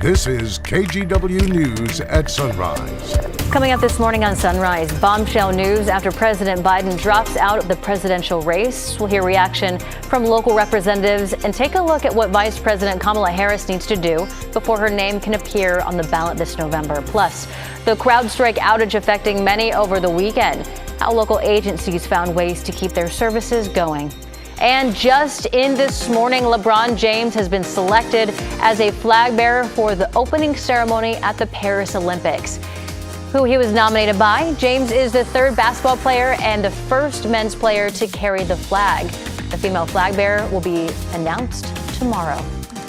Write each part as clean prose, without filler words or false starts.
This is KGW News at Sunrise. Coming up this morning on Sunrise, bombshell news after President Biden drops out of the presidential race. We'll hear reaction from local representatives and take a look at what Vice President Kamala Harris needs to do before her name can appear on the ballot this November. Plus, the CrowdStrike outage affecting many over the weekend. How local agencies found ways to keep their services going. And just in this morning, LeBron James has been selected as a flag bearer for the opening ceremony at the Paris Olympics. Who he was nominated by, James is the third basketball player and the first men's player to carry the flag. The female flag bearer will be announced tomorrow.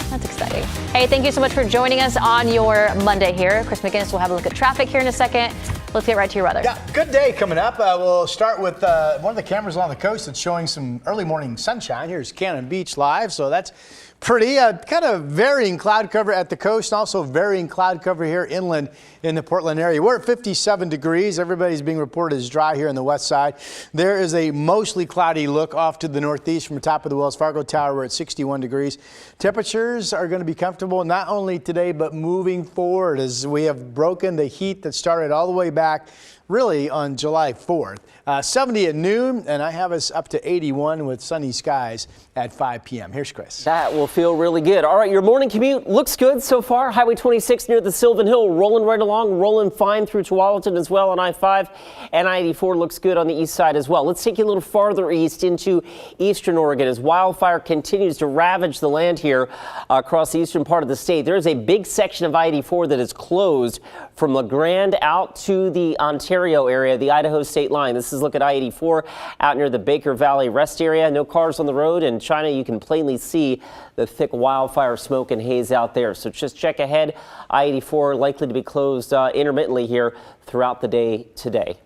That's exciting. Hey, thank you so much for joining us on your Monday here. Chris McGinnis will have a look at traffic here in a second. Let's get right to your weather. Yeah, good day coming up. We'll start with one of the cameras along the coast that's showing some early morning sunshine. Here's Cannon Beach live, so that's pretty. Kind of varying cloud cover at the coast, also varying cloud cover here inland in the Portland area. We're at 57 degrees. Everybody's being reported as dry here on the west side. There is a mostly cloudy look off to the northeast from the top of the Wells Fargo Tower. We're at 61 degrees. Temperatures are going to be comfortable not only today, but moving forward as we have broken the heat that started all the way back really on July 4th. 70 at noon, and I have us up to 81 with sunny skies at 5 p.m. Here's Chris. That will feel really good. All right, your morning commute looks good so far. Highway 26 near the Sylvan Hill, rolling right along, rolling fine through Tualatin as well on I-5, and I-84 looks good on the east side as well. Let's take you a little farther east into eastern Oregon as wildfire continues to ravage the land here across the eastern part of the state. There is a big section of I-84 that is closed from La Grande out to the Ontario area, the Idaho state line. This is look at I-84 out near the Baker Valley rest area. No cars on the road. In China, you can plainly see the thick wildfire smoke and haze out there. So just check ahead. I-84 likely to be closed intermittently here throughout the day today.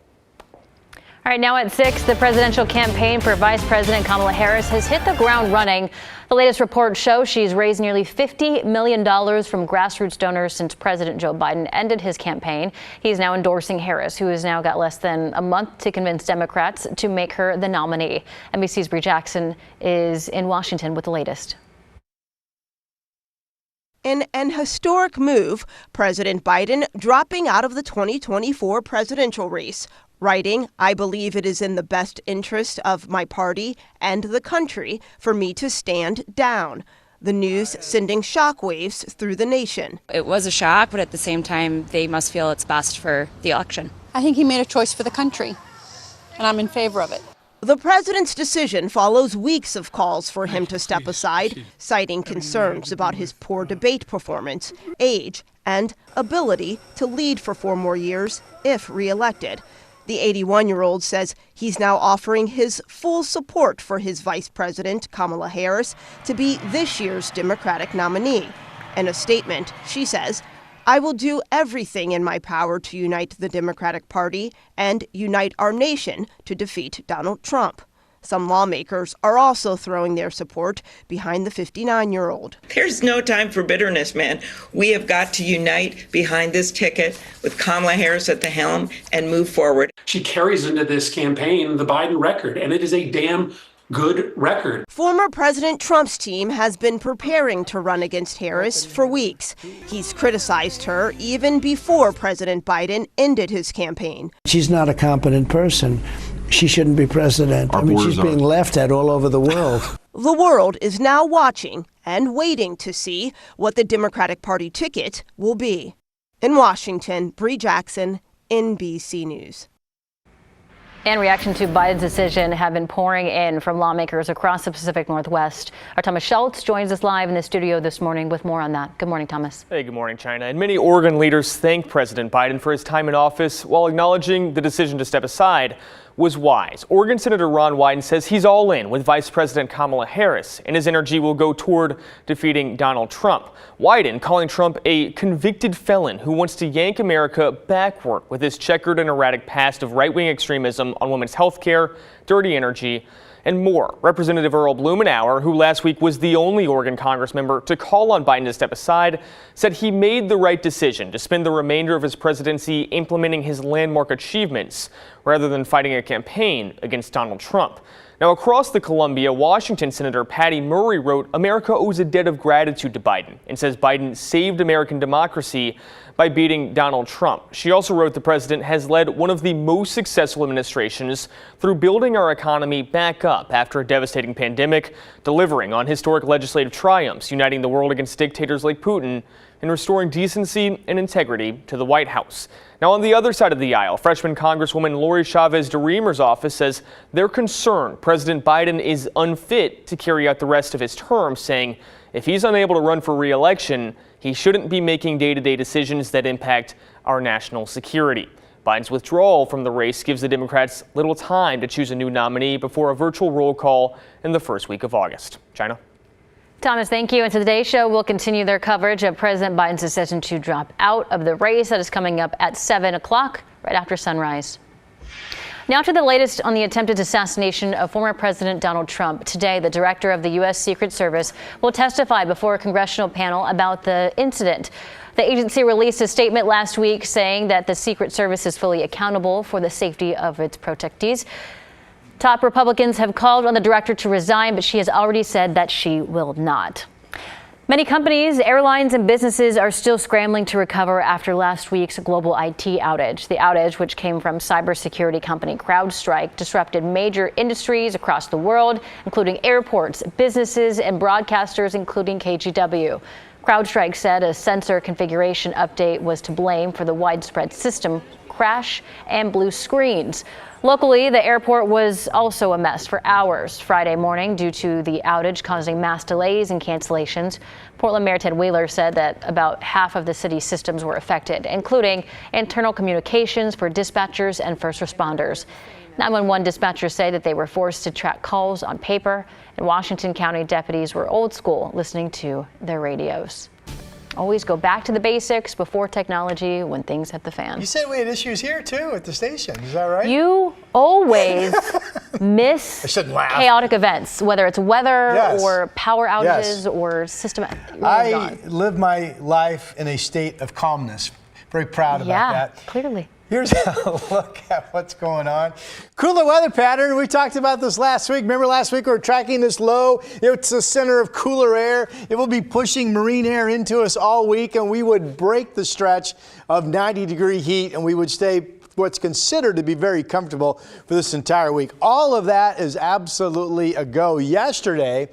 All right, now at 6, the presidential campaign for Vice President Kamala Harris has hit the ground running. The latest reports show she's raised nearly $50 million from grassroots donors since President Joe Biden ended his campaign. He's now endorsing Harris, who has now got less than a month to convince Democrats to make her the nominee. NBC's Bree Jackson is in Washington with the latest. In an historic move, President Biden dropping out of the 2024 presidential race, writing, "I believe it is in the best interest of my party and the country for me to stand down." The news sending shockwaves through the nation. It was a shock, but at the same time, they must feel it's best for the election. I think he made a choice for the country, and I'm in favor of it. The president's decision follows weeks of calls for him to step aside, citing concerns about his poor debate performance, age, and ability to lead for 4 more years if reelected. The 81-year-old says he's now offering his full support for his vice president, Kamala Harris, to be this year's Democratic nominee. In a statement, she says, "I will do everything in my power to unite the Democratic Party and unite our nation to defeat Donald Trump." Some lawmakers are also throwing their support behind the 59-year-old. There's no time for bitterness, man. We have got to unite behind this ticket with Kamala Harris at the helm and move forward. She carries into this campaign the Biden record, and it is a damn good record. Former President Trump's team has been preparing to run against Harris for weeks. He's criticized her even before President Biden ended his campaign. She's not a competent person. She shouldn't be president. I mean, she's being laughed at all over the world. The world is now watching and waiting to see what the Democratic Party ticket will be. In Washington, Bree Jackson, NBC News. And reaction to Biden's decision have been pouring in from lawmakers across the Pacific Northwest. Our Thomas Schultz joins us live in the studio this morning with more on that. Good morning, Thomas. Hey, good morning, China. And many Oregon leaders thank President Biden for his time in office while acknowledging the decision to step aside was wise. Oregon Senator Ron Wyden says he's all in with Vice President Kamala Harris, and his energy will go toward defeating Donald Trump. Wyden calling Trump a convicted felon who wants to yank America backward with his checkered and erratic past of right-wing extremism on women's health care, dirty energy, and more. Representative Earl Blumenauer, who last week was the only Oregon Congress member to call on Biden to step aside, said he made the right decision to spend the remainder of his presidency implementing his landmark achievements rather than fighting a campaign against Donald Trump. Now, across the Columbia, Washington Senator Patty Murray wrote, "America owes a debt of gratitude to Biden," and says Biden saved American democracy by beating Donald Trump. She also wrote the president has led one of the most successful administrations through building our economy back up after a devastating pandemic, delivering on historic legislative triumphs, uniting the world against dictators like Putin, and restoring decency and integrity to the White House. Now, on the other side of the aisle, freshman Congresswoman Lori Chavez-DeRemer's office says they're concerned President Biden is unfit to carry out the rest of his term, saying if he's unable to run for re-election, he shouldn't be making day-to-day decisions that impact our national security. Biden's withdrawal from the race gives the Democrats little time to choose a new nominee before a virtual roll call in the first week of August. China? Thomas, thank you. And today's show will continue their coverage of President Biden's decision to drop out of the race. That is coming up at 7 o'clock, right after sunrise. Now to the latest on the attempted assassination of former President Donald Trump. Today, the director of the U.S. Secret Service will testify before a congressional panel about the incident. The agency released a statement last week saying that the Secret Service is fully accountable for the safety of its protectees. Top Republicans have called on the director to resign, but she has already said that she will not. Many companies, airlines, and businesses are still scrambling to recover after last week's global IT outage. The outage, which came from cybersecurity company CrowdStrike, disrupted major industries across the world, including airports, businesses, and broadcasters, including KGW. CrowdStrike said a sensor configuration update was to blame for the widespread system crash and blue screens. Locally, the airport was also a mess for hours Friday morning due to the outage causing mass delays and cancellations. Portland Mayor Ted Wheeler said that about half of the city's systems were affected, including internal communications for dispatchers and first responders. 911 dispatchers say that they were forced to track calls on paper, and Washington County deputies were old school, listening to their radios. Always go back to the basics before technology when things hit the fan. You said we had issues here too at the station. Is that right? You always miss chaotic events, whether it's weather or power outages or system. I live my life in a state of calmness. Very proud about that. Yeah, clearly. Here's a look at what's going on. Cooler weather pattern. We talked about this last week. Remember last week we were tracking this low. It's the center of cooler air. It will be pushing marine air into us all week, and we would break the stretch of 90-degree heat, and we would stay what's considered to be very comfortable for this entire week. All of that is absolutely a go. Yesterday,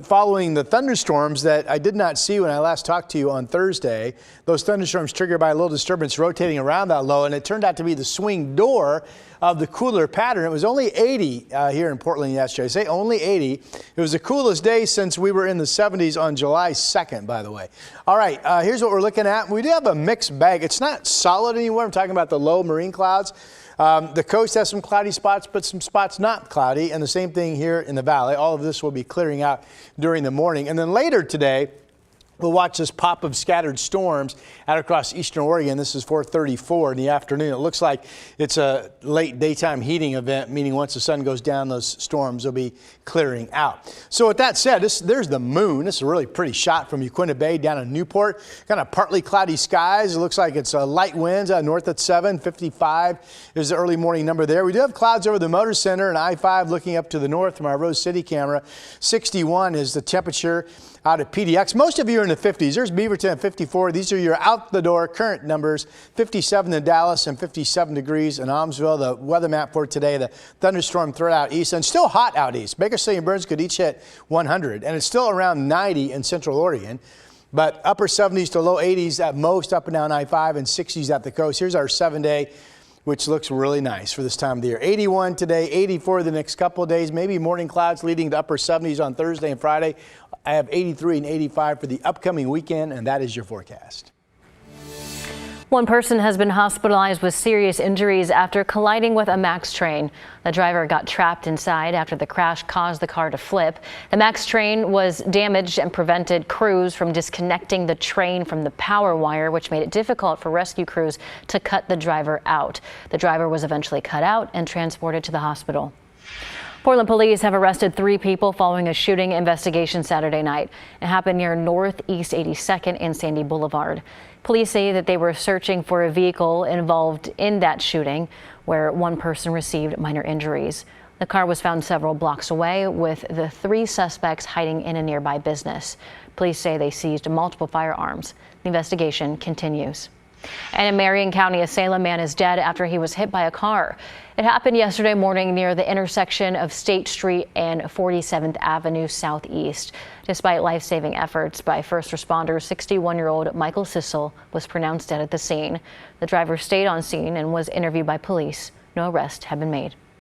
following the thunderstorms that I did not see when I last talked to you on Thursday, those thunderstorms triggered by a low disturbance rotating around that low, and it turned out to be the swing door of the cooler pattern. It was only 80 here in Portland yesterday. I say only 80. It was the coolest day since we were in the 70s on July 2nd, by the way. All right, here's what we're looking at. We do have a mixed bag. It's not solid anywhere. I'm talking about the low marine clouds. The coast has some cloudy spots, but some spots not cloudy, and the same thing here in the valley. All of this will be clearing out during the morning. And then later today, we'll watch this pop of scattered storms out across eastern Oregon. This is 4:34 in the afternoon. It looks like it's a late daytime heating event, meaning once the sun goes down, those storms will be clearing out. So with that said, there's the moon. This is a really pretty shot from Uquinta Bay down in Newport. Kind of partly cloudy skies. It looks like it's light winds north at 7. 55 is the early morning number there. We do have clouds over the Motor Center and I-5 looking up to the north from our Rose City camera. 61 is the temperature out at PDX. Most of you are in the 50s. There's Beaverton at 54. These are your out-the-door current numbers. 57 in Dallas and 57 degrees in Almsville. The weather map for today, the thunderstorm threat out east, and still hot out east. Baker City and Burns could each hit 100, and it's still around 90 in Central Oregon. But upper 70s to low 80s at most up and down I-5 and 60s at the coast. Here's our 7-day, which looks really nice for this time of the year. 81 today, 84 the next couple of days, maybe morning clouds leading to upper 70s on Thursday and Friday. I have 83 and 85 for the upcoming weekend, and that is your forecast. One person has been hospitalized with serious injuries after colliding with a MAX train. The driver got trapped inside after the crash caused the car to flip. The MAX train was damaged and prevented crews from disconnecting the train from the power wire, which made it difficult for rescue crews to cut the driver out. The driver was eventually cut out and transported to the hospital. Portland police have arrested 3 people following a shooting investigation Saturday night. It happened near Northeast 82nd and Sandy Boulevard. Police say that they were searching for a vehicle involved in that shooting, where one person received minor injuries. The car was found several blocks away, with the 3 suspects hiding in a nearby business. Police say they seized multiple firearms. The investigation continues. And in Marion County, a Salem man is dead after he was hit by a car. It happened yesterday morning near the intersection of State Street and 47th Avenue Southeast. Despite life-saving efforts by first responders, 61-year-old Michael Sissel was pronounced dead at the scene. The driver stayed on scene and was interviewed by police. No arrests have been made.